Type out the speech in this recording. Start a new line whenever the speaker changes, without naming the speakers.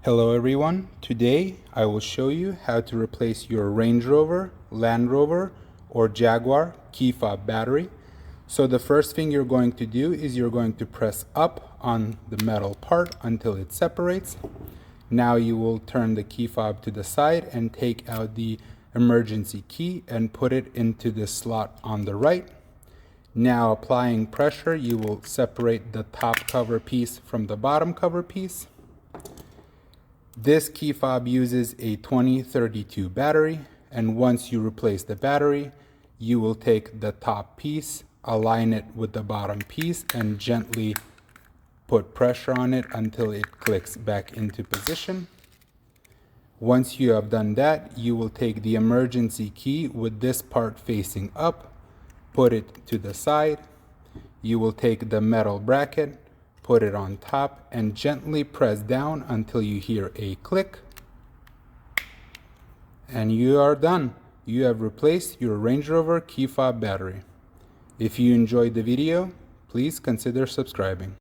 Hello everyone, today I will show you how to replace your Range Rover, Land Rover, or Jaguar key fob battery. So the first thing you're going to do is you're going to press up on the metal part until it separates. Now you will turn the key fob to the side and take out the emergency key and put it into the slot on the right. Now applying pressure, you will separate the top cover piece from the bottom cover piece. This key fob uses a 2032 battery, and once you replace the battery, you will take the top piece, align it with the bottom piece, and gently put pressure on it until it clicks back into position. Once you have done that, you will take the emergency key with this part facing up, put it to the side. You will take the metal bracket, put it on top, and gently press down until you hear a click. And you are done. You have replaced your Range Rover key fob battery. If you enjoyed the video, please consider subscribing.